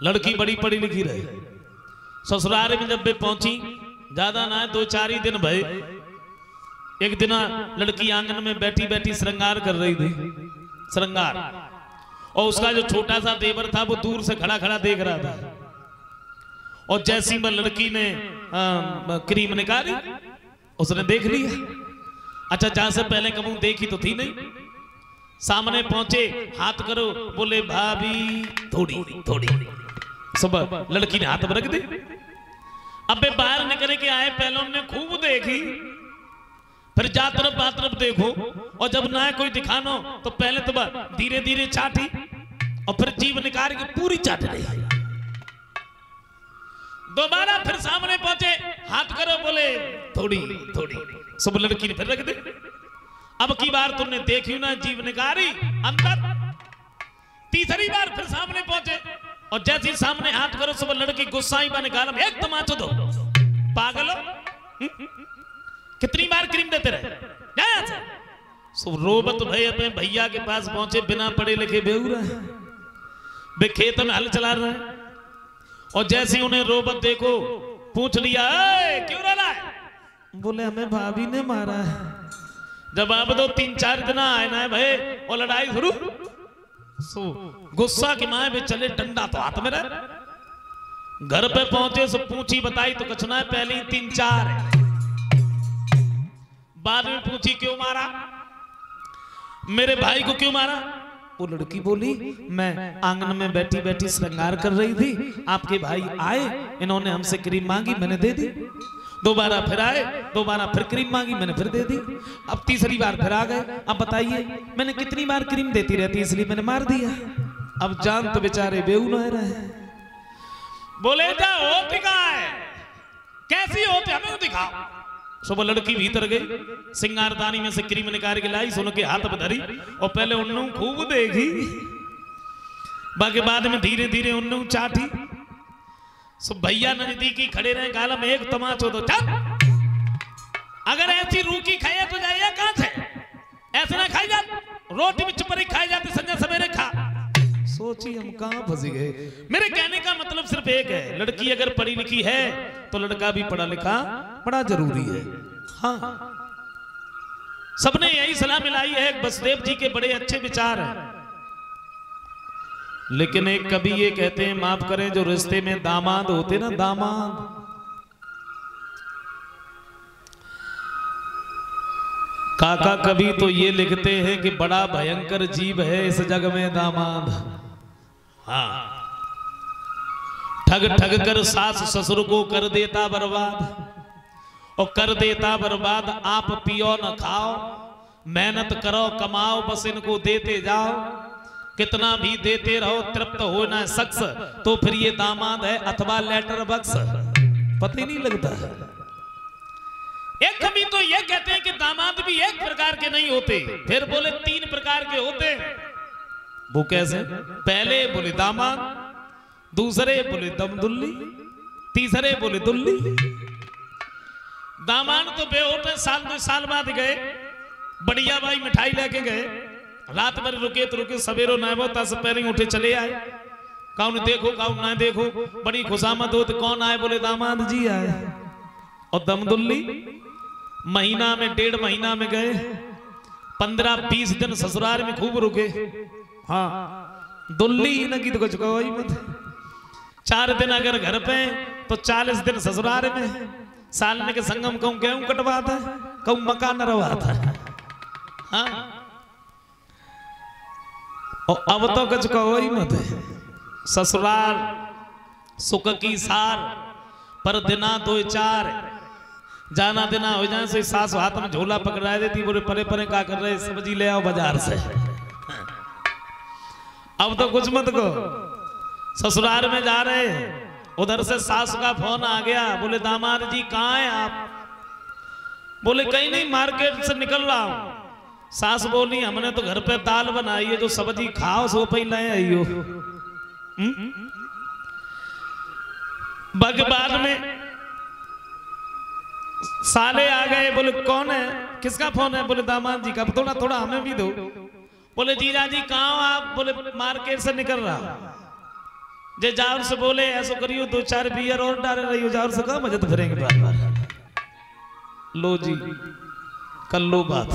लड़की बड़ी पढ़ी लिखी रही। ससुराल में जब वे पहुंची, ज्यादा ना 2-4 ही दिन भय। एक दिन लड़की आंगन में बैठी बैठी श्रृंगार कर रही थी, श्रृंगार, और उसका जो छोटा सा देवर था वो दूर से खड़ा खड़ा देख रहा था। और जैसी में लड़की ने क्रीम निकाली, उसने देख लिया। अच्छा, जहां से पहले कभी देखी तो थी नहीं। सामने पहुंचे, हाथ करो, बोले भाभी थोड़ी थोड़ी। सब लड़की ने हाथ में रख दी। अबे बाहर निकल के आए, पहले उन्होंने खूब देखी, फिर जा तरफ बा तरफ देखो, और जब ना कोई दिखानो तो पहले तो धीरे धीरे चाटी, और फिर जीभ निकाल के पूरी चाट रही। दोबारा फिर सामने पहुंचे, हाथ करो, बोले थोड़ी थोड़ी। सब लड़की ने फिर रख दी। अब की बार तुमने देखी ना, जीभ निकाली अंदर। तीसरी बार फिर सामने पहुंचे, और जैसे सामने हाथ करो, सब लड़की गुस्सा ही निकाला, एक तमाचो दो, पागलो, कितनी बार क्रीम देते रहे। सब रोबत भाई अपने भैया के पास पहुंचे, बिना पढ़े लिखे बेहुरा है, वे खेत में हल चला रहे हैं। और जैसे उन्हें रोबत देखो, पूछ लिया क्यों रो रहा है? बोले हमें भाभी ने मारा है। जब आप दो 3-4 दिन आए ना भाई, और लड़ाई शुरू। गुस्सा की माए भी चले, डंडा तो हाथ में रहे। घर पे पहुंचे, सब पूछी बताई तो कुछ ना, पहले ही 3-4 है। बाद में पूछी क्यों मारा, मेरे भाई को क्यों मारा? वो लड़की बोली मैं आंगन में बैठी बैठी श्रृंगार कर रही थी, आपके भाई आए, इन्होंने हमसे क्रीम मांगी, मैंने दे दी। दोबारा फिर आए, दोबारा फिर क्रीम मांगी, मैंने फिर दे दी। अब तीसरी बार फिर आ गए। अब बताइए मैंने कितनी बार क्रीम देती रहती, इसलिए मैंने मार दिया। अब जान तो बेचारे बेऊ न रहे। बोले जा होती कहाँ है, कैसी होती हमें दिखाओ। सुबह लड़की भीतर गई, सिंगारदानी में से क्रीम निकाल के लाई, सुन के हाथ में धरी, और पहले उन्नू खूब देखी, बाकी बाद में धीरे धीरे उन्नू चाटी। सो भैया नजदीकी खड़े रहे, गाला में एक तमाचो दो, चल। अगर ऐसी रूखी खाए तो जाइए कहां से, ऐसे ना खाई जा, रोटी में चुपरी खाई जाती, संजय सवेरे खा। सोची हम कहां फंस गए। मेरे कहने का मतलब सिर्फ एक है, लड़की अगर पढ़ी लिखी है तो लड़का भी पढ़ा लिखा बड़ा जरूरी है। हाँ, सबने यही सलाह मिलाई है। बसदेव जी के बड़े अच्छे विचार हैं, लेकिन एक कवि ये कहते हैं, माफ करें, जो रिश्ते में दामाद होते ना, दामाद, काका कवि तो ये लिखते हैं कि बड़ा भयंकर जीव है इस जग में दामाद। हाँ, ठग ठग कर सास ससुर को कर देता बर्बाद, और कर देता बर्बाद। आप पियो न खाओ, मेहनत करो कमाओ, बस इनको देते जाओ, कितना भी देते रहो तृप्त हो ना शख्स, तो फिर ये दामाद है अथवा लेटर बक्स, पता ही नहीं लगता है। एक कवि तो ये कहते हैं कि दामाद भी एक प्रकार के नहीं होते, फिर बोले 3 प्रकार के होते हैं। वो कैसे? पहले बोले दामाद, दूसरे बोले दमदुल्ली, तीसरे बोले दुल्ली। दामाद तो बे होते, साल 2 साल बाद गए, बढ़िया भाई मिठाई लेके गए, रात भर रुके तो रुके, सवेरो ना होता सब पहले उठे चले आए। कौन देखो कौन ना देखो, बड़ी खुशामद हो, तो कौन आए? बोले दामाद जी आए। और दमदुल्ली महीना में 1.5 महीना में गए, 15-20 दिन ससुराल में खूब रुके। हाँ, दुल्ली न की तो कुछ कहो ही मत। 4 दिन अगर घर पे तो 40 दिन ससुराल में। सालने के संगम कहूं गेहूं कटवाता है, कहूं मकान रवाता है। हाँ, और अब तो कुछ कहो ही मत। ससुराल सुख की सार, पर दिना 2-4 जाना देना हो जाए से सास हाथ में झोला पकड़ा देती, बोले परे परे क्या कर रहे, सब्जी ले आओ बाजार से। अब तो कुछ मत को, ससुराल में जा रहे, उधर से सास का फोन आ गया, बोले दामाद जी कहाँ हैं आप? बोले कहीं नहीं, मार्केट से निकल रहा हूं। सास बोली हमने तो घर पे दाल बनाई है, जो सब्जी खाओ सो पे ले आइयो। बाद में साले आ गए, बोले कौन है, किसका फोन है? बोले दामाद जी का। थोड़ा थोड़ा हमें भी दो। बोले जीजा जी कहाँ हो आप? बोले मार्केट से निकल रहा। जे जाओ से बोले ऐसा करियो 2-4 बियर और डाल रही हो जाओ से कहा मजे तो फिरेंगे बार बार। लो जी कर लो बात।